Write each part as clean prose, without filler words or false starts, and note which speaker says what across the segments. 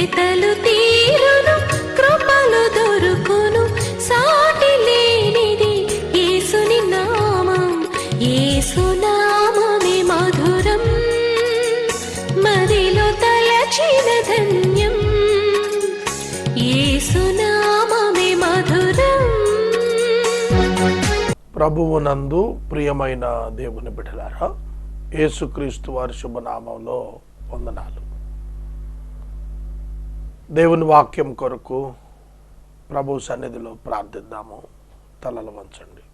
Speaker 1: వెతలు తీరును, కృపలు దొరుకును, సాటి లేనిది యేసుని నామం. యేసునామమే మధురం, మదిలో తలచిన ధన్యం. యేసునామమే మధురం.
Speaker 2: ప్రభువునందు ప్రియమైన దేవుని బిడ్డలారా, యేసుక్రీస్తు వారి శుభనామంలో వందనాలు. దేవుని వాక్యం కొరకు ప్రభు సన్నిధిలో ప్రార్థిద్దాము. తలలు వంచండి.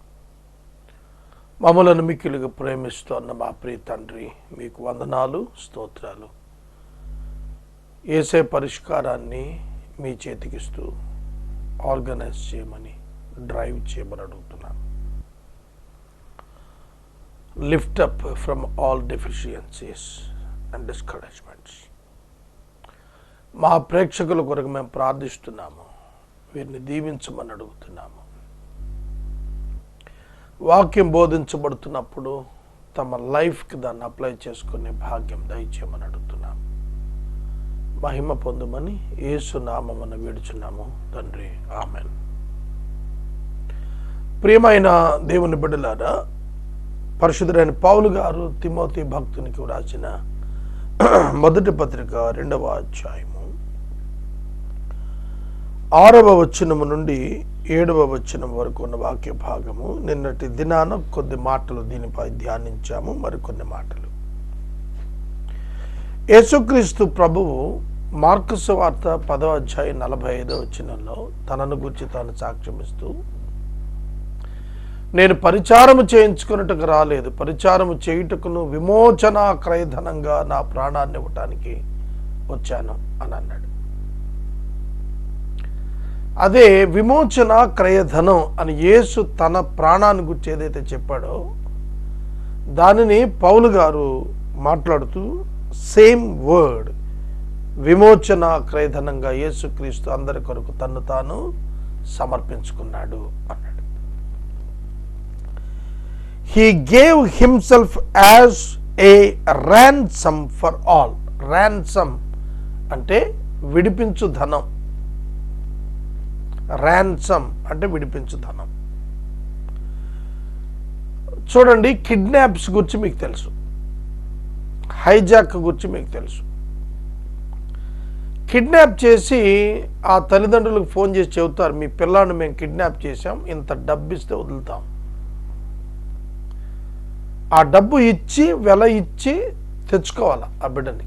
Speaker 2: మమ్మలను మిక్కిలుగా ప్రేమిస్తున్న మా ప్రియ తండ్రి, మీకు వందనాలు, స్తోత్రాలు. యేసే పరిష్కారాన్ని మీ చేతికిస్తూ ఆర్గనైజ్ చేయమని, డ్రైవ్ చేయమని అడుగుతున్నాను. Lift up from all deficiencies and discouragements. మా ప్రేక్షకుల కొరకు మేము ప్రార్థిస్తున్నాము. వీరిని దీవించమని అడుగుతున్నాము. వాక్యం బోధించబడుతున్నప్పుడు తమ లైఫ్కి దాన్ని అప్లై చేసుకునే భాగ్యం దయచేయమని అడుగుతున్నాము. మహిమ పొందమని యేసు నామమున వేడుచున్నాము తండ్రి, ఆమెన్. ప్రియమైన దేవుని బిడ్డలారా, పరిశుద్ధుడైన పౌలు గారు తిమోతి భక్తునికి వ్రాసిన మొదటి పత్రిక 2వ అధ్యాయము 6వ వచనము నుండి 7వ వచనం వరకు ఉన్న వాక్య భాగము. నిన్నటి దినాన కొద్ది మాటలు దీనిపై ధ్యానించాము. మరికొన్ని మాటలు. యేసుక్రీస్తు ప్రభువు మార్కు సువార్త 10వ అధ్యాయం 45వ వచనంలో తనను గురించి తాను సాక్ష్యమిస్తూ, నేను పరిచారము చేయించుకున్నట్టుకు రాలేదు, పరిచారము చేయుటకును విమోచన క్రయధనంగా నా ప్రాణాన్ని ఇవ్వటానికి వచ్చాను అని అన్నాడు. అదే విమోచన క్రయధనం అని యేసు తన ప్రాణాన్ని గురించి ఏదైతే చెప్పాడో దానిని పౌలు గారు మాట్లాడుతూ సేమ్ వర్డ్, విమోచన క్రయధనంగా యేసుక్రీస్తు అందరి కొరకు తన్ను తాను సమర్పించుకున్నాడు అన్నాడు. He gave himself as a ransom for all. Ransom అంటే విడిపించు ధనం. Ransom అంటే విడిపించు ధనం. చూడండి, కిడ్నాప్స్ గురించి మీకు తెలుసు, హైజాక్ గురించి మీకు తెలుసు. కిడ్నాప్ చేసి ఆ తల్లిదండ్రులకు ఫోన్ చేసి చెబుతారు, మీ పిల్లాన్ని మేము కిడ్నాప్ చేసాం, ఇంత డబ్బు ఇస్తే వదులుతాం. ఆ డబ్బు ఇచ్చి, వెల ఇచ్చి తెచ్చుకోవాలి ఆ బిడ్డని.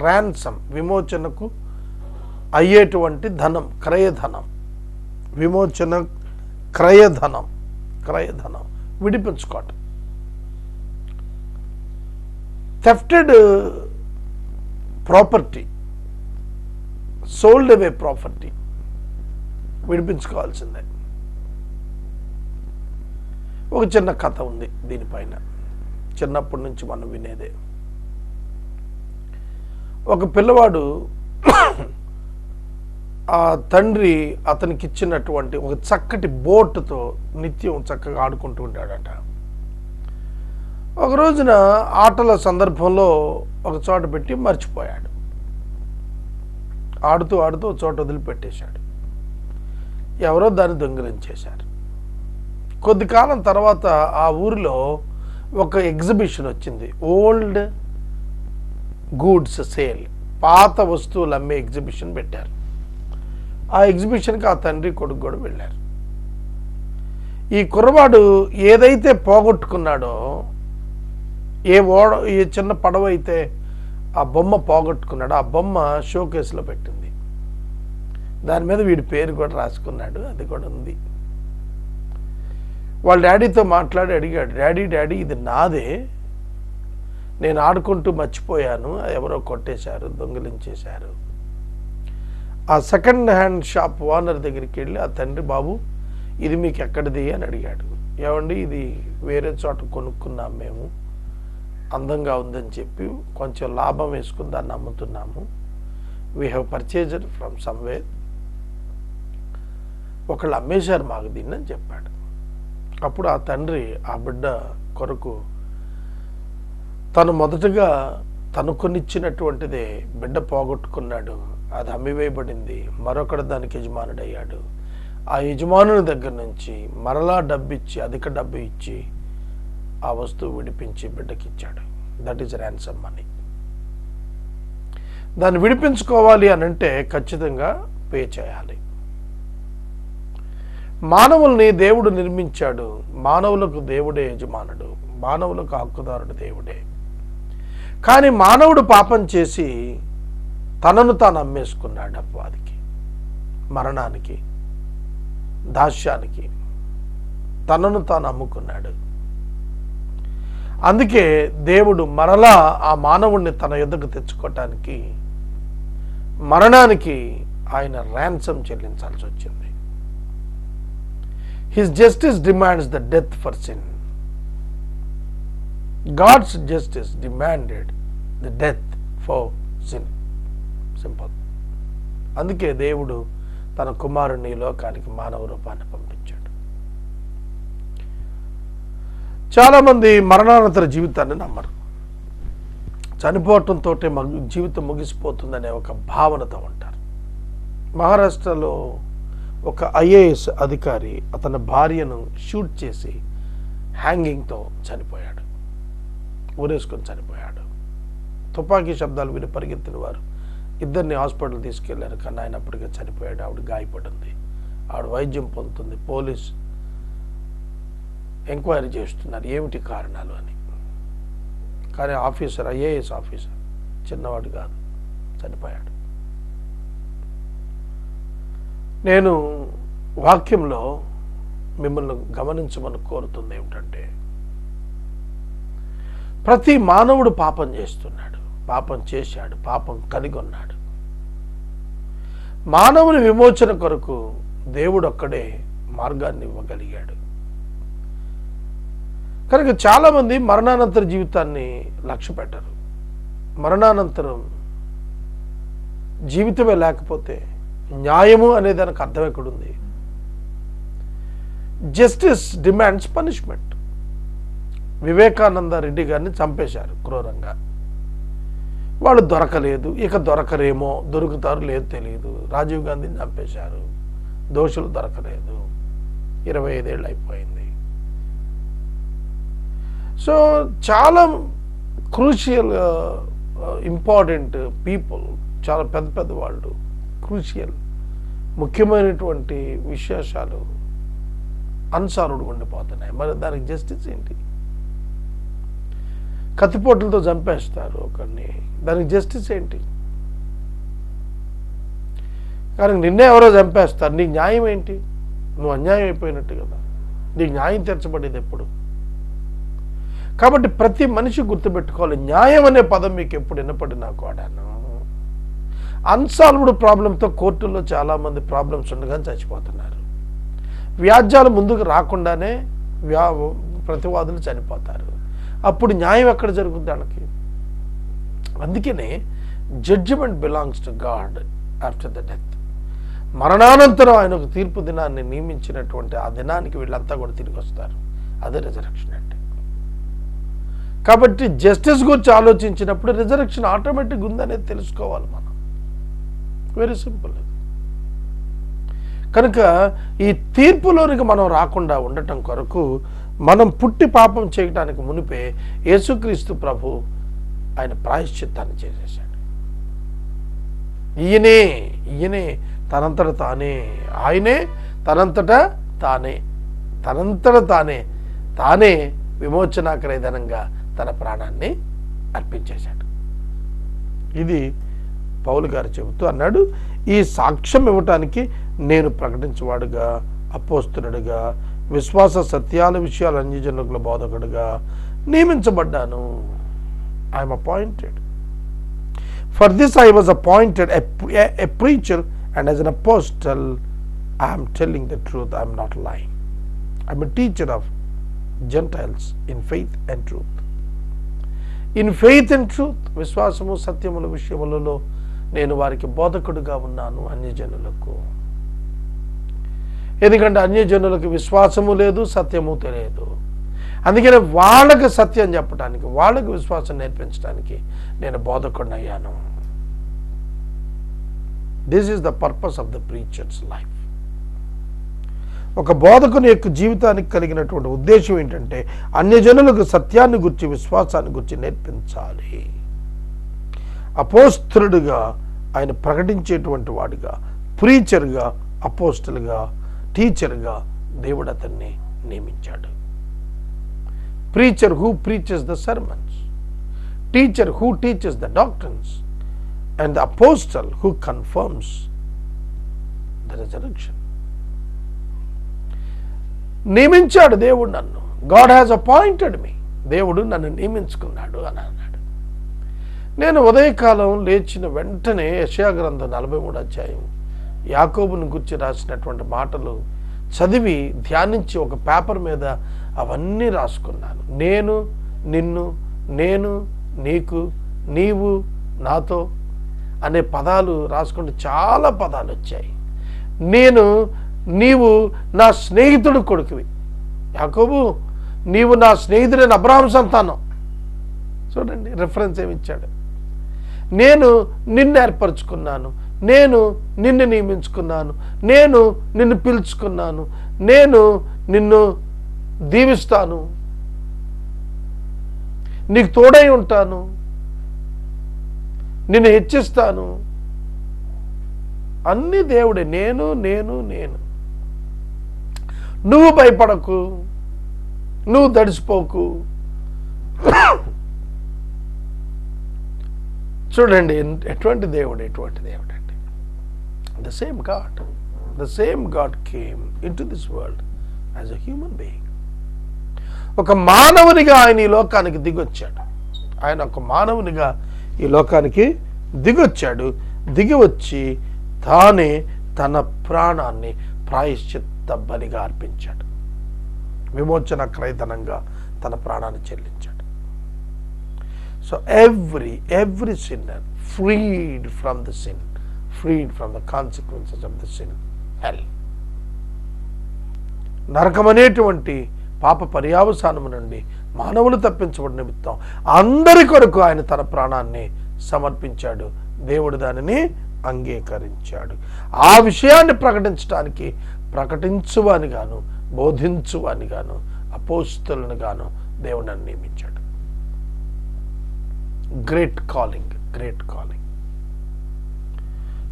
Speaker 2: ర్యాన్సమ్, విమోచనకు అయ్యేటువంటి ధనం, క్రయధనం. విమోచన క్రయధనం, క్రయధనం విడిపించుకోవటం. థెఫ్టెడ్ ప్రాపర్టీ, సోల్డ్ అవే ప్రాపర్టీ విడిపించుకోవాల్సిందే. ఒక చిన్న కథ ఉంది దీనిపైన, చిన్నప్పటి నుంచి మనం వినేదే. ఒక పిల్లవాడు ఆ తండ్రి అతనికి ఇచ్చినటువంటి ఒక చక్కటి బోటుతో నిత్యం చక్కగా ఆడుకుంటూ ఉంటాడట. ఒక రోజున ఆటల సందర్భంలో ఒక చోట పెట్టి మర్చిపోయాడు. ఆడుతూ ఆడుతూ ఒక చోట వదిలిపెట్టేశాడు. ఎవరో దాన్ని దొంగిలించేశారు. కొద్ది కాలం తర్వాత ఆ ఊరిలో ఒక ఎగ్జిబిషన్ వచ్చింది, ఓల్డ్ గూడ్స్ సేల్, పాత వస్తువులు అమ్మే ఎగ్జిబిషన్ పెట్టారు. ఆ ఎగ్జిబిషన్కి ఆ తండ్రి కొడుకు కూడా వెళ్ళారు. ఈ కుర్రవాడు ఏదైతే పోగొట్టుకున్నాడో, ఏ చిన్న పడవ అయితే ఆ బొమ్మ పోగొట్టుకున్నాడో ఆ బొమ్మ షోకేస్లో పెట్టింది. దాని మీద వీడి పేరు కూడా రాసుకున్నాడు, అది కూడా ఉంది. వాళ్ళ డాడీతో మాట్లాడి అడిగాడు, డాడీ ఇది నాదే, నేను ఆడుకుంటూ మర్చిపోయాను, ఎవరో కొట్టేశారు, దొంగిలించేశారు. ఆ సెకండ్ హ్యాండ్ షాప్ ఓనర్ దగ్గరికి వెళ్ళి ఆ తండ్రి, బాబు ఇది మీకు ఎక్కడిది అని అడిగాడు. ఏమండి ఇది వేరే చోట కొనుక్కున్నాం మేము, అందంగా ఉందని చెప్పి కొంచెం లాభం వేసుకుని దాన్ని అమ్ముతున్నాము, we have purchased from somewhere, ఒకళ్ళు అమ్మేశారు మాకు దీన్ని అని చెప్పాడు. అప్పుడు ఆ తండ్రి ఆ బిడ్డ కొరకు తను మొదటగా తను కొనిచ్చినటువంటిదే బిడ్డ పోగొట్టుకున్నాడు, అది అమ్మివేయబడింది, మరొకడు దానికి యజమానుడయ్యాడు. ఆ యజమానుని దగ్గర నుంచి మరలా డబ్బిచ్చి, అధిక డబ్బు ఇచ్చి ఆ వస్తువు విడిపించి బిడ్డకిచ్చాడు. That is ransom money. దాన్ని విడిపించుకోవాలి అని అంటే ఖచ్చితంగా పే చేయాలి. మానవుల్ని దేవుడు నిర్మించాడు. మానవులకు దేవుడే యజమానుడు, మానవులకు హక్కుదారుడు దేవుడే. కానీ మానవుడు పాపం చేసి తనను తాను అమ్మేసుకున్నాడు అపవాదికి, మరణానికి, దాస్యానికి తనను తాను అమ్ముకున్నాడు. అందుకే దేవుడు మరలా ఆ మానవుణ్ణి తన యొద్దకు తెచ్చుకోవటానికి మరణానికి ఆయన ర్యాన్సమ్ చెల్లించాల్సి వచ్చింది. His justice demands the death for sin. God's justice demanded the death for sin. Simple. అందుకే దేవుడు తన కుమారుని లోకానికి మానవ రూపాన్ని పంపించాడు. చాలామంది మరణానంతర జీవితాన్ని నమ్మరు. చనిపోవటంతో జీవితం ముగిసిపోతుందనే ఒక భావనతో ఉంటారు. మహారాష్ట్రలో ఒక ఐఏఎస్ అధికారి అతని భార్యను షూట్ చేసి హ్యాంగింగ్తో చనిపోయాడు, ఊరేసుకొని చనిపోయాడు. తుపాకీ శబ్దాలు విని పరిగెత్తిన వారు ఇద్దరిని హాస్పిటల్ తీసుకెళ్లారు. కానీ ఆయన అప్పటికే చనిపోయాడు. ఆవిడ గాయపడింది, ఆవిడ వైద్యం పొందుతుంది. పోలీస్ ఎంక్వైరీ చేస్తున్నారు ఏమిటి కారణాలు అని. కానీ ఆఫీసర్, ఐఏఎస్ ఆఫీసర్, చిన్నవాడు కాదు, చనిపోయాడు. నేను వాక్యంలో మిమ్మల్ని గమనించమని కోరుతుంది ఏమిటంటే, ప్రతి మానవుడు పాపం చేస్తున్నాడు, పాపం చేశాడు, పాపం కనుగొన్నాడు. మానవుని విమోచన కొరకు దేవుడు ఒక్కడే మార్గాన్ని ఇవ్వగలిగాడు. కనుక చాలామంది మరణానంతర జీవితాన్ని లక్ష్య పెట్టరు. మరణానంతరం జీవితమే లేకపోతే న్యాయము అనే దానికి అర్థం ఎక్కడుంది? Justice demands punishment. Vivekananda Reddy గారిని చంపేశారు క్రూరంగా. వాళ్ళు దొరకలేదు, ఇక దొరకరేమో, దొరుకుతారు లేదు తెలియదు. రాజీవ్ గాంధీని చంపేశారు, దోషులు దొరకలేదు, 25 ఏళ్ళు అయిపోయింది. సో చాలా క్రూషియల్ ఇంపార్టెంట్ పీపుల్, చాలా పెద్ద పెద్ద వాళ్ళు, క్రూషియల్ ముఖ్యమైనటువంటి విశేషాలు అన్సార్డ్ ఉండిపోతున్నాయి. మరి దానికి జస్టిస్ ఏంటి? కత్తిపోట్లతో చంపేస్తారు ఒకరిని, దానికి జస్టిస్ ఏంటి? కానీ నిన్నే ఎవరో చంపేస్తారు, నీకు న్యాయం ఏంటి? నువ్వు అన్యాయం అయిపోయినట్టు కదా. నీకు న్యాయం తీర్చబడేది ఎప్పుడు? కాబట్టి ప్రతి మనిషి గుర్తుపెట్టుకోవాలి, న్యాయం అనే పదం మీకు ఎప్పుడు వినపడినా కూడాను అన్సాల్వ్డ్ ప్రాబ్లంతో కోర్టుల్లో చాలామంది ప్రాబ్లమ్స్ ఉండగా చచ్చిపోతున్నారు. వ్యాజ్యాలు ముందుకు రాకుండానే ప్రతివాదులు చనిపోతారు. అప్పుడు న్యాయం ఎక్కడ జరుగుతుంది వాళ్ళకి? అందుకనే judgement belongs to God after the death. మరణానంతరం ఆయన ఒక తీర్పు దినాన్ని నియమించినటువంటి ఆ దినానికి వీళ్ళంతా కూడా తిరిగి వస్తారు. అదే రిజరెక్షన్ అంటే. కాబట్టి జస్టిస్ గురించి ఆలోచించినప్పుడు రిజరెక్షన్ ఆటోమేటిక్ ఉందనేది తెలుసుకోవాలి మనం. Very simple. కనుక ఈ తీర్పులోనికి మనం రాకుండా ఉండటం కొరకు మనం పుట్టి పాపం చేయటానికి మునిపే యేసుక్రీస్తు ప్రభు ఆయన ప్రాయశ్చిత్తాన్ని చేసేసాడు. ఈయనే తనంతట తానే, ఆయనే తనంతట తానే విమోచనాకరేదనంగా తన ప్రాణాన్ని అర్పించేశాడు. ఇది పౌలు గారు చెబుతూ అన్నాడు, ఈ సాక్ష్యం ఇవ్వటానికి నేను ప్రకటించేవాడుగా, అపోస్తలుడిగా, విశ్వాస సత్యాల విషయాలు అన్యజనుల బోధకుడుగా నియమించబడ్డాను. I'm appointed. For this I was appointed a preacher and as an apostle I'm telling the truth, I'm not lying. I'm a teacher of Gentiles in faith and truth. In faith and truth, విశ్వాసము సత్యముల విషయములలో నేను వారికి బోధకుడుగా ఉన్నాను అన్యజనులకు. ఎందుకంటే అన్యజనులకు విశ్వాసము లేదు, సత్యము తెలియదు. అందుకని వాళ్ళకి సత్యం చెప్పడానికి, వాళ్ళకి విశ్వాసం నేర్పించడానికి నేను బోధకుడిని అయ్యాను. This is the purpose of the preachers life. ఒక బోధకుని యొక్క జీవితానికి కలిగినటువంటి ఉద్దేశం ఏంటంటే అన్యజనులకు సత్యాన్ని గురించి, విశ్వాసాన్ని గురించి నేర్పించాలి. అపోస్తలుడిగా ఆయన ప్రకటించేటువంటి వాడిగా, ప్రీచర్గా, అపోస్తలుగా, టీచర్గా దేవుడు అతన్ని నియమించాడు. Preacher who preaches the sermons, teacher who teaches the doctors, and the apostle who confirms the resurrection. నియమించాడు దేవుడు నన్ను. గాడ్ హ్యాస్ అపాయింటెడ్ మీ. దేవుడు నన్ను నియమించుకున్నాడు అని అన్నాడు. నేను ఉదయకాలం లేచిన వెంటనే యెషయా గ్రంథం 43 అధ్యాయం యాకోబును గురించి రాసినటువంటి మాటలు చదివి ధ్యానించి ఒక పేపర్ మీద అవన్నీ రాసుకున్నాను. నేను, నిన్ను, నేను, నీకు, నీవు, నాతో అనే పదాలు రాసుకుంటే చాలా పదాలు వచ్చాయి. నేను, నీవు నా స్నేహితుడు కొడుకువి. యాకోబు, నీవు నా స్నేహితుడైన అబ్రహాము సంతానం. చూడండి రిఫరెన్స్ ఏమిచ్చాడు. నేను నిన్ను ఏర్పరచుకున్నాను, నేను నిన్ను నియమించుకున్నాను, నేను నిన్ను పిలుచుకున్నాను, నేను నిన్ను దీవిస్తాను, నీకు తోడై ఉంటాను, నిన్ను హెచ్చిస్తాను. అన్నీ దేవుడే. నేను నేను నేను. నువ్వు భయపడకు, నువ్వు దడిసిపోకు. చూడండి ఎటువంటి దేవుడు, ఎటువంటి దేవుడు అండి. The same God came in to this world as a human being. ఒక మానవునిగా ఆయన ఈ లోకానికి దిగొచ్చాడు. ఆయన ఒక మానవునిగా ఈ లోకానికి దిగొచ్చాడు. దిగి వచ్చి తానే తన ప్రాణాన్ని ప్రాయశ్చిత్త బలిగా అర్పించాడు. విమోచన క్రయధనంగా తన ప్రాణాన్ని చెల్లించాడు. So every sinner freed from the sin, freed from the consequences of the sin, hell. నరకమనేటువంటి పాప పర్యావసానము నుండి మానవులు తప్పించబడిన నిమిత్తం అందరి కొరకు ఆయన తన ప్రాణాన్ని సమర్పించాడు. దేవుడు దానిని అంగీకరించాడు. ఆ విషయాన్ని ప్రకటించడానికి ప్రకటించువాని గాను, బోధించువాని గాను, అపోస్తలుని గాను దేవుడు నియమించాడు. Great calling.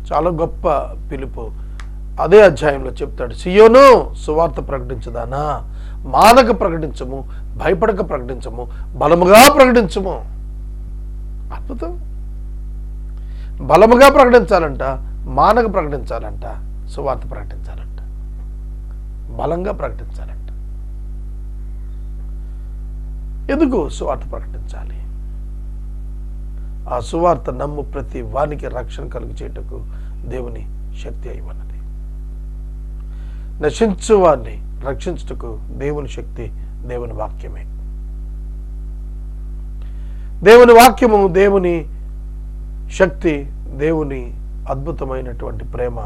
Speaker 2: చాలా గొప్ప పిలుపు. అదే అధ్యాయంలో చెప్తాడు, సియోను సువార్త ప్రకటించదానా, మానక ప్రకటించము, భయపడక ప్రకటించము, బలముగా ప్రకటించము. అద్భుతం. బలముగా ప్రకటించాలంట, మానక ప్రకటించాలంట, సువార్త ప్రకటించాలంట, బలంగా ప్రకటించాలంట. ఎందుకు సువార్త ప్రకటించాలి? ఆ సువార్త నమ్ము ప్రతి వానికి రక్షణ కలుగు చేయటకు దేవుని శక్తి అయి ఉన్నది. నశించు వారిని రక్షించుటకు దేవుని శక్తి దేవుని వాక్యమే. దేవుని వాక్యము, దేవుని శక్తి, దేవుని అద్భుతమైనటువంటి ప్రేమ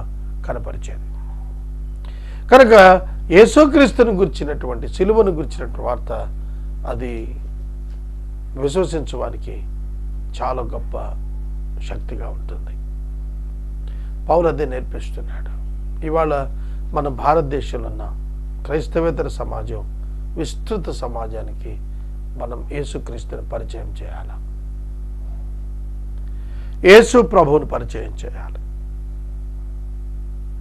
Speaker 2: కనపరిచేది. కనుక యేసుక్రీస్తుని గురించినటువంటి, సిలువను గురించినటువంటి వార్త అది విశ్వసించడానికి చాలా గొప్ప శక్తిగా ఉంటుంది. పౌలు అదే నేర్పిస్తున్నాడు. ఇవాళ మన భారతదేశంలో ఉన్న క్రైస్తవేతర సమాజం, విస్తృత సమాజానికి మనం యేసుక్రీస్తుని పరిచయం చేయాలి. యేసు ప్రభువుని పరిచయం చేయాలి.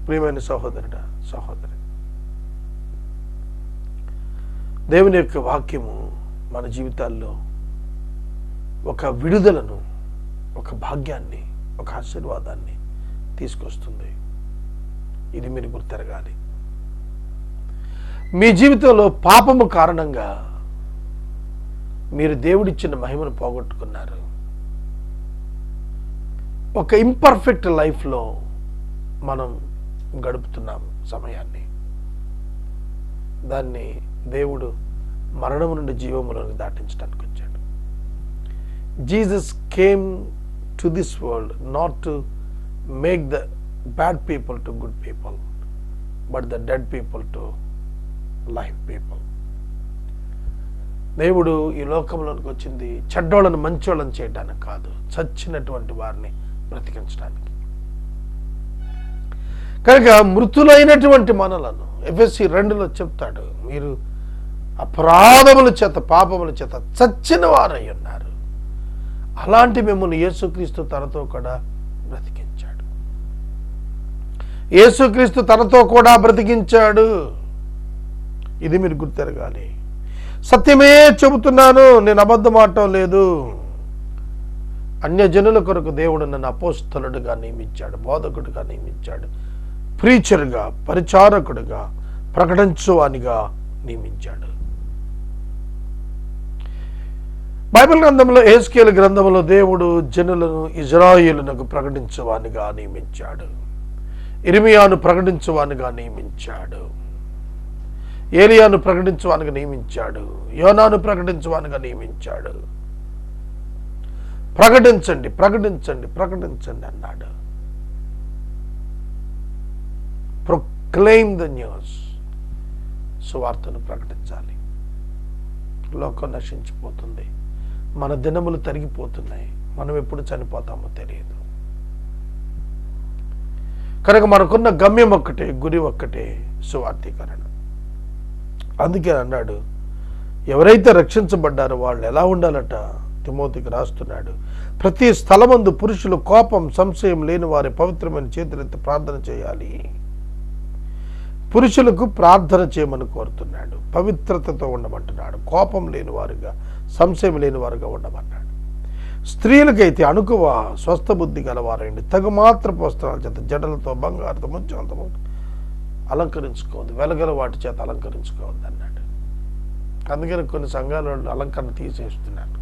Speaker 2: ప్రియమైన సహోదరుడా, సహోదరి, దేవుని యొక్క వాక్యము మన జీవితాల్లో ఒక విడుదలను, ఒక భాగ్యాన్ని, ఒక ఆశీర్వాదాన్ని తీసుకొస్తుంది. ఇది మీరు గుర్తెరగాలి. మీ జీవితంలో పాపము కారణంగా మీరు దేవుడిచ్చిన మహిమను పోగొట్టుకున్నారు. ఒక ఇంపర్ఫెక్ట్ లైఫ్లో మనం గడుపుతున్నాం సమయాన్ని. దాన్ని దేవుడు మరణము నుండి జీవములోకి దాటించడానికి వచ్చాడు. Jesus came to this world not to make the bad people to good people, but the dead people to life people. దేవుడు ఈ లోకంలోనికి వచ్చింది చెడ్డోళ్ళను మంచోళ్ళని చేయడానికి కాదు, చచ్చినటువంటి వారిని బ్రతికించడానికి. కనుక మృతులైనటువంటి మనలను ఎఫెసీ 2లో చెప్తాడు, మీరు అపరాధముల చేత పాపముల చేత చచ్చిన వారై ఉన్నారు. అలాంటి మిమ్మల్ని యేసుక్రీస్తు తనతో కూడా బ్రతికించాడు. యేసుక్రీస్తు తనతో కూడా బ్రతికించాడు. ఇది మీరు గుర్తెరగాలి. సత్యమే చెబుతున్నాను, నేను అబద్ధం ఆడటం లేదు. అన్యజనుల కొరకు దేవుడు నన్ను అపోస్తలుడుగా నియమించాడు, బోధకుడిగా నియమించాడు, ప్రీచర్గా, పరిచారకుడిగా, ప్రకటించువానిగా నియమించాడు. బైబిల్ గ్రంథంలో యెహెజ్కేలు గ్రంథంలో దేవుడు జనులను ఇజ్రాయేలునకు ప్రకటించువానిగా నియమించాడు, ఇర్మియాను ప్రకటించువానిగా నియమించాడు, ఏలియాను ప్రకటించువానిగా నియమించాడు, యోనాను ప్రకటించువానిగా నియమించాడు. ప్రకటించండి, ప్రకటించండి, ప్రకటించండి అన్నాడు. Proclaim the news. సువార్తను ప్రకటించాలి. లోకం నశించిపోతుంది, మన దినములు తరిగిపోతున్నాయి, మనం ఎప్పుడు చనిపోతామో తెలియదు. కనుక మనకున్న గమ్యం ఒక్కటే, గురి ఒక్కటే, సువార్తీకరణ. అందుకే అన్నాడు, ఎవరైతే రక్షించబడ్డారో వాళ్ళు ఎలా ఉండాలట తిమోతికి రాస్తున్నాడు. ప్రతి స్థలమందు పురుషులు కోపం సంశయం లేని వారి పవిత్రమైన చేతులెత్తి ప్రార్థన చేయాలి. పురుషులకు ప్రార్థన చేయమని కోరుతున్నాడు, పవిత్రతతో ఉండమంటున్నాడు, కోపం లేని వారుగా సంశయం లేని వారుగా ఉండమన్నాడు. స్త్రీలకైతే అణుకువ స్వస్థ బుద్ధి గలవారండి, తగు మాత్రపు వస్త్రాల చేత జడలతో బంగారుతో ముత్యాలతో అలంకరించుకోవద్దు, వెలగల వాటి చేత అలంకరించుకోవద్దు అన్నాడు. అందుకని కొన్ని సంఘాల వాళ్ళు అలంకరణ తీసేస్తున్నారు.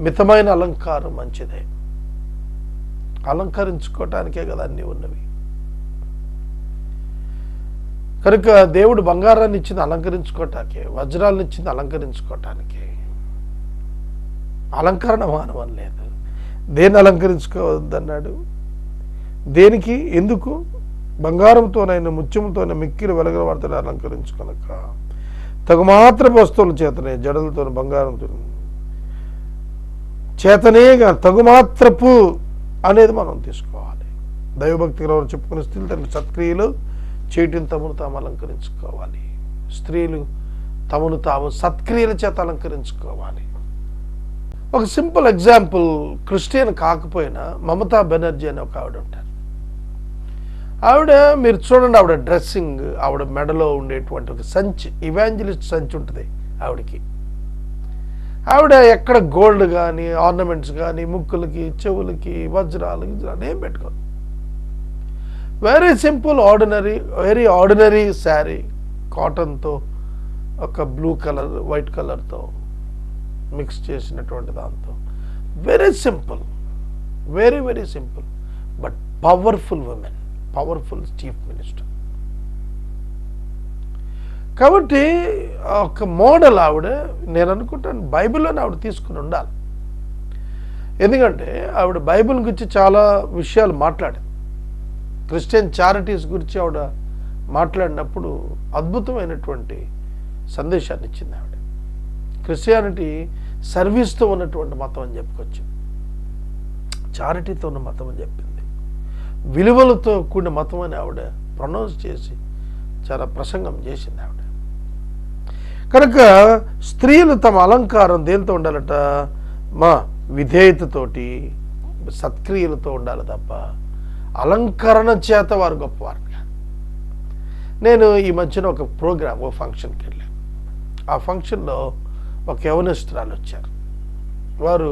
Speaker 2: మితమైన అలంకారం మంచిదే, అలంకరించుకోవటానికే కదా అన్నీ ఉన్నవి. కనుక దేవుడు బంగారాన్ని ఇచ్చింది అలంకరించుకోవటానికే, వజ్రాలను ఇచ్చింది అలంకరించుకోవటానికే. అలంకరణ మానవం లేదు. దేన్ని అలంకరించుకోవద్దన్నాడు? దేనికి, ఎందుకు? బంగారంతోనైనా ముత్యంతోనే మిక్కిలి వెలగల వాటితో అలంకరించుకొనక తగు మాత్రపు వస్తువుల చేతనే జడలతో బంగారంతో చేతనేగా తగుమాత్రపు అనేది మనం తీసుకోవాలి. దైవభక్తి గల చెప్పుకునే స్త్రీలు తమ సత్క్రియలు చేయటం తమను తాము అలంకరించుకోవాలి. స్త్రీలు తమను తాము సత్క్రియల చేత అలంకరించుకోవాలి. ఒక సింపుల్ ఎగ్జాంపుల్, క్రిస్టియన్ కాకపోయినా మమతా బెనర్జీ అని ఒక ఆవిడ ఉంటారు. ఆవిడ మీరు చూడండి, ఆవిడ డ్రెస్సింగ్, ఆవిడ మెడలో ఉండేటువంటి ఒక సంచి, ఇవాంజలిస్ట్ సంచి ఉంటుంది ఆవిడకి. ఆవిడ ఎక్కడ గోల్డ్ కానీ ఆర్నమెంట్స్ కానీ ముక్కులకి చెవులకి వజ్రాలు ఏం పెట్టుకోదు. Very simple ordinary, very ordinary sari, కాటన్తో ఒక బ్లూ కలర్ వైట్ కలర్తో మిక్స్ చేసినటువంటి దాంతో, very simple, very very simple, but powerful women, powerful chief minister. కాబట్టి ఒక మోడల్ ఆవిడ. నేను అనుకుంటాను బైబిల్లోనే ఆవిడ తీసుకుని ఉండాలి. ఎందుకంటే ఆవిడ బైబిల్ గురించి చాలా విషయాలు మాట్లాడింది. క్రిస్టియన్ చారిటీస్ గురించి ఆవిడ మాట్లాడినప్పుడు అద్భుతమైనటువంటి సందేశాన్ని ఇచ్చింది ఆవిడ. క్రిస్టియానిటీ సర్వీస్తో ఉన్నటువంటి మతం అని చెప్పుకోవచ్చు, చారిటీతో ఉన్న మతం అని చెప్పింది, విలువలతో కూడిన మతం అని ఆవిడ ప్రొనౌన్స్ చేసి చాలా ప్రసంగం చేసింది ఆవిడ. కనుక స్త్రీలు తమ అలంకారం దేంతో ఉండాలట? మా విధేయతతోటి సత్క్రియలతో ఉండాలి తప్ప అలంకరణ చేత వారు గొప్పవారు కాదు. నేను ఈ మధ్యన ఒక ప్రోగ్రామ్, ఓ ఫంక్షన్కి వెళ్ళాను. ఆ ఫంక్షన్లో ఒక యవనస్తురాలు వచ్చారు. వారు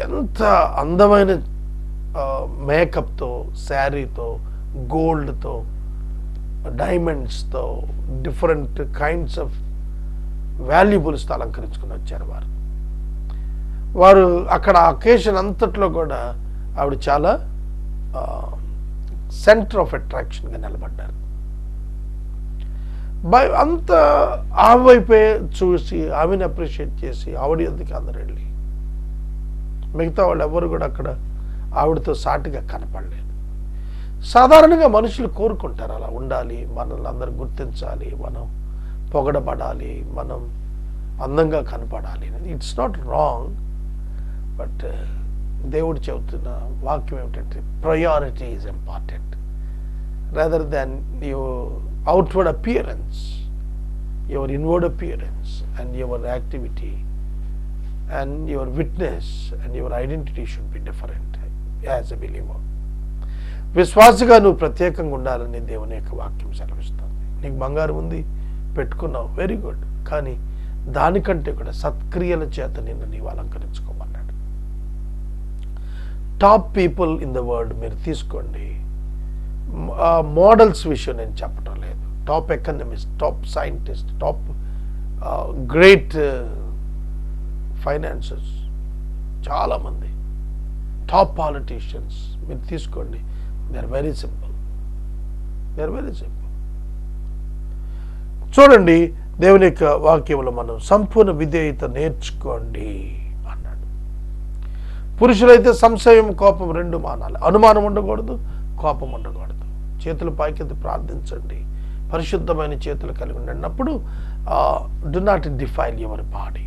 Speaker 2: ఎంత అందమైన మేకప్తో, శారీతో, గోల్డ్తో, డైమండ్స్తో, డిఫరెంట్ కైండ్స్ ఆఫ్ వాల్యుబుల్స్తో అలంకరించుకుని వచ్చారు వారు. వారు అక్కడ అకేషన్ అంతట్లో కూడా ఆవిడ చాలా సెంటర్ ఆఫ్ అట్రాక్షన్గా నిలబడ్డారు. అంత ఆమె వైపే చూసి ఆమెను అప్రిషియేట్ చేసి ఆవిడ ఎందుకు అందరు వెళ్ళి, మిగతా వాళ్ళు ఎవరు కూడా అక్కడ ఆవిడతో సాటిగా కనపడలేదు. సాధారణంగా మనుషులు కోరుకుంటారు అలా ఉండాలి, మనల్ని అందరూ గుర్తించాలి, మనం పొగడబడాలి, మనం అందంగా కనపడాలి. ఇట్స్ నాట్ రాంగ్, బట్ దేవుడు చెబుతున్న వాక్యం ఏమిటంటే priority is important. rather than your outward appearance, your inward appearance and your activity and your witness and your identity should be different as a believer. విశ్వాసగా నువ్వు ప్రత్యేకంగా ఉండాలని దేవుని యొక్క వాక్యం సెలవిస్తుంది. నీకు బంగారం ఉంది, పెట్టుకున్నావు, వెరీ గుడ్, కానీ దానికంటే కూడా సత్క్రియల చేత నిన్ను నీవు అలంకరించుకోమన్నాడు. Top people in the world మీరు తీసుకోండి, మోడల్స్ విషయం నేను చెప్పడం లేదు, top economist, top scientist, top great financiers, చాలామంది టాప్ పాలిటీషియన్స్ మీరు తీసుకోండి, దే ఆర్ వెరీ సింపుల్. చూడండి, దేవుని యొక్క వాక్యంలో మనం సంపూర్ణ విధేయత నేర్చుకోండి అన్నాడు. పురుషులైతే సంశయం, కోపం రెండు మానాలి. అనుమానం ఉండకూడదు, కోపం ఉండకూడదు. చేతులు పైకెత్తి ప్రార్థించండి, పరిశుద్ధమైన చేతులు కలిగి ఉండండి. అప్పుడు do not defile your body.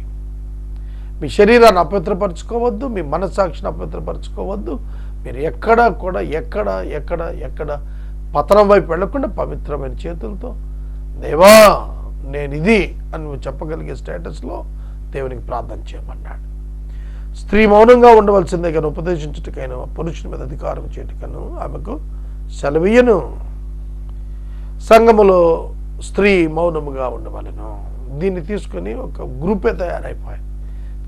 Speaker 2: మీ శరీరాన్ని అపవిత్రపరచుకోవద్దు, మీ మనస్సాక్షిని అపవిత్రపరచుకోవద్దు. మీరు ఎక్కడా కూడా ఎక్కడ పతనం వైపు వెళ్లకుండా పవిత్రమైన చేతులతో దేవా నేను ఇది అని నువ్వు చెప్పగలిగే స్టేటస్లో దేవునికి ప్రార్థన చేయమన్నాడు. స్త్రీ మౌనంగా ఉండవలసిందే కానీ ఉపదేశించుటకైనా పురుషుని మీద అధికారం చేయటకను ఆమెకు సెలవీయను. సంఘములో స్త్రీ మౌనముగా ఉండవలను. దీన్ని తీసుకొని ఒక గ్రూపే తయారైపోయాయి.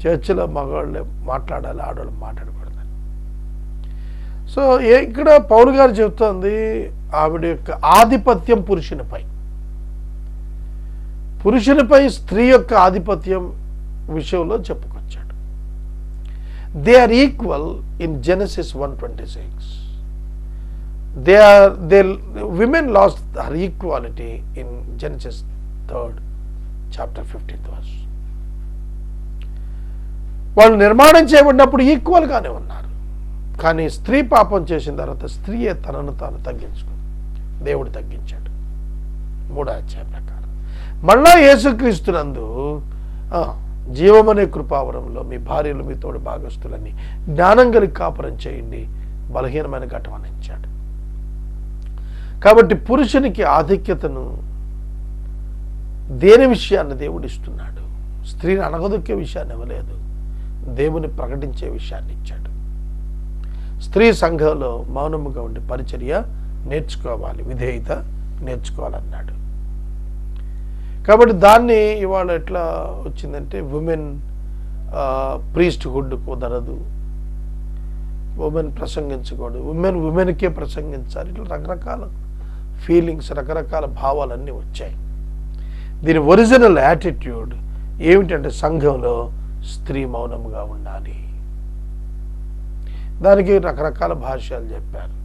Speaker 2: చర్చిలో మగవాళ్ళే మాట్లాడాలి, ఆడవాళ్ళు మాట్లాడకూడదు. సో ఇక్కడ పౌలు గారు చెబుతోంది ఆవిడ యొక్క ఆధిపత్యం పురుషునిపై స్త్రీ యొక్క ఆధిపత్యం విషయంలో చెప్పుకొచ్చాడు. They are equal in Genesis 1:26. Women lost her equality in Genesis 3rd chapter 15th verse. వాళ్ళు నిర్మాణం చేయబడినప్పుడు ఈక్వల్గానే ఉన్నారు, కానీ స్త్రీ పాపం చేసిన తర్వాత స్త్రీయే తనను తాను తగ్గించుకుంది, దేవుడు తగ్గించాడు 3వ అధ్యాయం ప్రకారం. మళ్ళా యేసుక్రీస్తునందు జీవమనే కృపావరంలో మీ భార్యలు మీ తోడు భాగస్తులని జ్ఞానం కలిగి కాపురం చేయండి, బలహీనమైన ఘటం అందించాడు. కాబట్టి పురుషునికి ఆధిక్యతను దేని విషయాన్ని దేవుడు ఇస్తున్నాడు. స్త్రీని అణగదొక్కే విషయాన్ని ఇవ్వలేదు, దేవుని ప్రకటించే విషయాన్ని ఇచ్చాడు. స్త్రీ సంఘంలో మౌనముగా ఉండి పరిచర్య నేర్చుకోవాలి, విధేయత నేర్చుకోవాలన్నాడు. కాబట్టి దాన్ని ఇవాళ ఎట్లా వచ్చిందంటే ఉమెన్ ప్రీస్ట్హుడ్ కుదరదు, ఉమెన్ ప్రసంగించకూడదు, ఉమెన్కే ప్రసంగించాలి, ఇట్లా రకరకాల ఫీలింగ్స్, రకరకాల భావాలన్నీ వచ్చాయి. దీని ఒరిజినల్ యాటిట్యూడ్ ఏమిటంటే సంఘంలో స్త్రీ మౌనంగా ఉండాలి. దానికి రకరకాల భాష్యాలు చెప్పారు.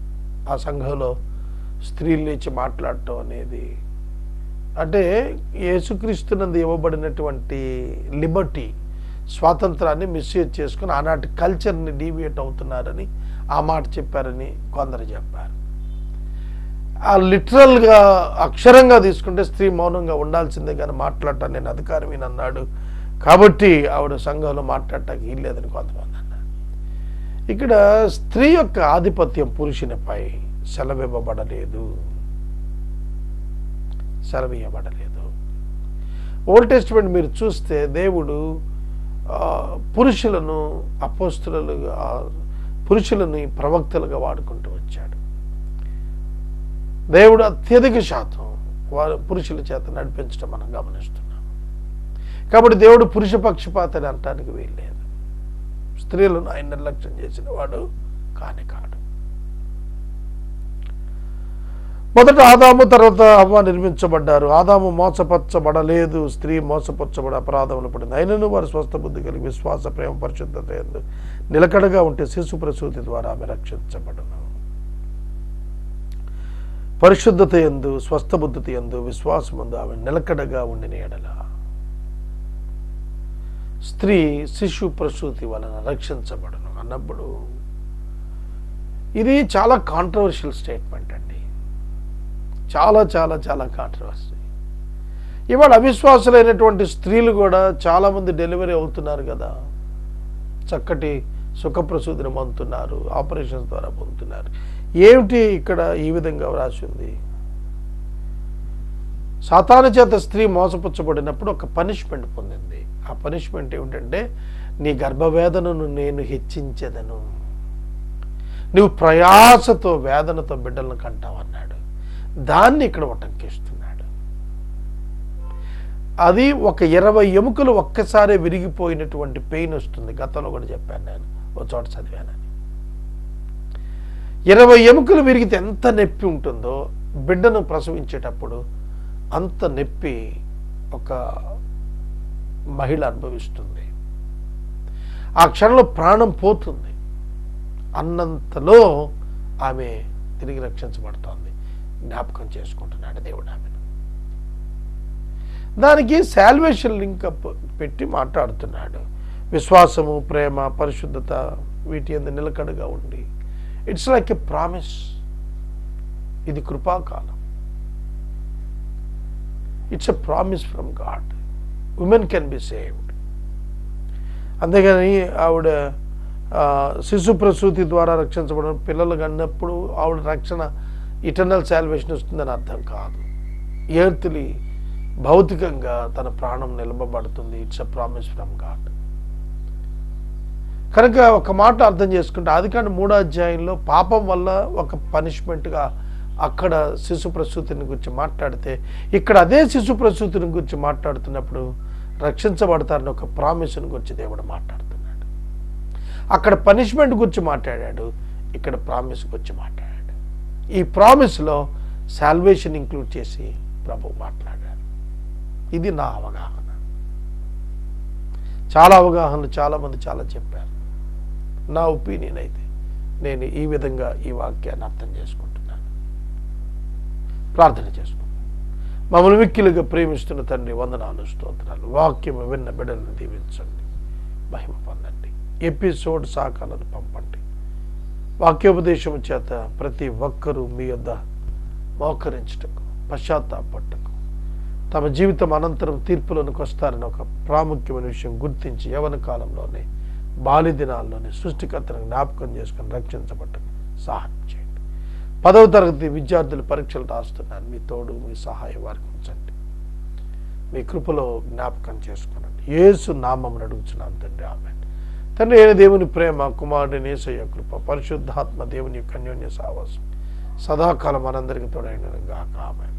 Speaker 2: ఆ సంఘంలో స్త్రీలు లేచి మాట్లాడటం అనేది అంటే యేసుక్రీస్తునందు ఇవ్వబడినటువంటి లిబర్టీ, స్వాతంత్రాన్ని మిస్యూజ్ చేసుకుని ఆనాటి కల్చర్ని డీవియేట్ అవుతున్నారని ఆ మాట చెప్పారని కొందరు చెప్పారు. ఆ లిటరల్గా అక్షరంగా తీసుకుంటే స్త్రీ మౌనంగా ఉండాల్సిందే కానీ మాట్లాడటాన్ని నేను అధికారమని అన్నాడు, కాబట్టి ఆవిడ సంఘంలో మాట్లాడటానికి వీల్లేదని కొంతమంది అన్నారు. ఇక్కడ స్త్రీ యొక్క ఆధిపత్యం పురుషునిపై సెలవివ్వబడలేదు. ఓల్డ్ టెస్టిమెంట్ మీరు చూస్తే దేవుడు పురుషులను అపోస్తులుగా, పురుషులను ప్రవక్తలుగా వాడుకుంటూ వచ్చాడు. దేవుడు అత్యధిక శాతం వారు పురుషుల చేత నడిపించడం మనం గమనిస్తున్నాం. కాబట్టి దేవుడు పురుష పక్షపాతని అనటానికి వీల్లేదు. స్త్రీలను ఆయన నిర్లక్ష్యం చేసిన వాడు కాదు. మొదట ఆదాము తర్వాత హవ్వ నిర్మించబడ్డారు. ఆదాము మోసపరచబడలేదు, స్త్రీ మోసపరచబడి అపరాధములు పడింది. అయినను వారు స్వస్థ బుద్ధి కలిగి విశ్వాస, ప్రేమ, పరిశుద్ధత యందు నిలకడగా ఉంటే శిశు ప్రసూతి ద్వారా ఆమె రక్షించబడును. పరిశుద్ధత యందు, స్వస్థ బుద్ధి యందు, విశ్వాసమందు ఆమె నిలకడగా ఉండిన ఎడల స్త్రీ శిశు ప్రసూతి వలన రక్షించబడును అన్నప్పుడు ఇది చాలా కాంట్రవర్షియల్ స్టేట్మెంట్ అండి. చాలా చాలా చాలా కాంట్రవర్సీ. ఇవాళ అవిశ్వాసులైనటువంటి స్త్రీలు కూడా చాలామంది డెలివరీ అవుతున్నారు కదా, చక్కటి సుఖప్రసూతిని పొందుతున్నారు, ఆపరేషన్స్ ద్వారా పొందుతున్నారు. ఏమిటి ఇక్కడ ఈ విధంగా వ్రాసి ఉంది? సాతాను చేత స్త్రీ మోసపుచ్చబడినప్పుడు ఒక పనిష్మెంట్ పొందింది. ఆ పనిష్మెంట్ ఏమిటంటే, నీ గర్భవేదనను నేను హెచ్చించెదను, నువ్వు ప్రయాసతో వేదనతో బిడ్డలను కంటావన్నాడు. దాన్ని ఇక్కడ ఉటంకిస్తున్నాడు. అది ఒక 20 ఎముకలు ఒక్కసారి విరిగిపోయినటువంటి పెయిన్ వస్తుంది. గతంలో కూడా చెప్పాను, నేను ఒక చోట చదివానని. 20 ఎముకలు విరిగితే ఎంత నొప్పి ఉంటుందో, బిడ్డను ప్రసవించేటప్పుడు అంత నొప్పి ఒక మహిళ అనుభవిస్తుంది. ఆ క్షణంలో ప్రాణం పోతుంది. అన్నంతలో ఆమె తిరిగి రక్షించబడుతోంది. జ్ఞాపకం చేసుకుంటున్నాడు దేవుడు ఆమెను. దానికి సాల్వేషన్ లింకప్ పెట్టి మాట్లాడుతున్నాడు. విశ్వాసము, ప్రేమ, పరిశుద్ధత వీటి యందు నిలకడగా ఉండి, ఇట్స్ లైక్ ఎ ప్రామిస్. ఇది కృపాకాలం. It's a promise from God. Women can be saved. అంతేగాని ఆవిడ శిశు ప్రసూతి ద్వారా రక్షించబడిన పిల్లలు కన్నప్పుడు ఆవిడ రక్షణ ఇటర్నల్ సాల్వేషన్ వస్తుందని అర్థం కాదు. ఎర్త్లీ భౌతికంగా తన ప్రాణం నిలబడుతుంది. It's a promise from God. కనుక ఒక మాట అర్థం చేసుకుంటే, ఆదికాండం 3వ అధ్యాయంలో పాపం వల్ల ఒక పనిష్మెంట్గా అక్కడ శిశు ప్రసూతిని గురించి మాట్లాడితే, ఇక్కడ అదే శిశు ప్రసూతిని గురించి మాట్లాడుతున్నప్పుడు రక్షించబడతారని ఒక ప్రామిస్ని గురించి దేవుడు మాట్లాడుతున్నాడు. అక్కడ పనిష్మెంట్ గురించి మాట్లాడాడు, ఇక్కడ ప్రామిస్ గురించి మాట్లాడాడు. ఈ ప్రామిస్లో సాల్వేషన్ ఇంక్లూడ్ చేసి ప్రభువు మాట్లాడాడు. ఇది నా అవగాహన. చాలా అవగాహనలు చాలామంది చాలా చెప్పారు. నా ఒపీనియన్ అయితే నేను ఈ విధంగా ఈ వాక్యాన్ని అర్థం చేసుకుంటున్నాను. ప్రార్థన చేసుకుంటాను. మమ్మల్ని మిక్కిలుగా ప్రేమిస్తున్న తండ్రి, వందనాలు, స్తోత్రాలు. వాక్యము విన్న బిడ్డలను దీవించండి, మహిమ పొందండి. ఎపిసోడ్ సాకాలను పంపండి. వాక్యోపదేశము చేత ప్రతి ఒక్కరూ మీ యొద్ద మోకరించుటకు, పశ్చాత్తాపట్టుకు, తమ జీవితం అనంతరం తీర్పులకు వస్తారని ఒక ప్రాముఖ్యమైన విషయం గుర్తించి యవన కాలంలోనే, బాల్య దినాల్లోనే సృష్టికర్తను జ్ఞాపకం చేసుకుని రక్షించబట్టకు సహాయం చేయండి. 10వ తరగతి విద్యార్థులు పరీక్షలు రాస్తున్నారు. మీ తోడు, మీ సహాయం వారికి ఉంచండి. మీ కృపలో జ్ఞాపకం చేసుకునండి. యేసు నామమున అడుగుచున్నాను తండ్రి, ఆమేన్. తండ్రి అయిన దేవుని ప్రేమ, కుమారుని యేసయ్య కృప, పరిశుద్ధాత్మ దేవుని యొక్క అన్యోన్య సహవాసం సదాకాలం మనందరికీ తోడైనను గాక. ఆమేన్.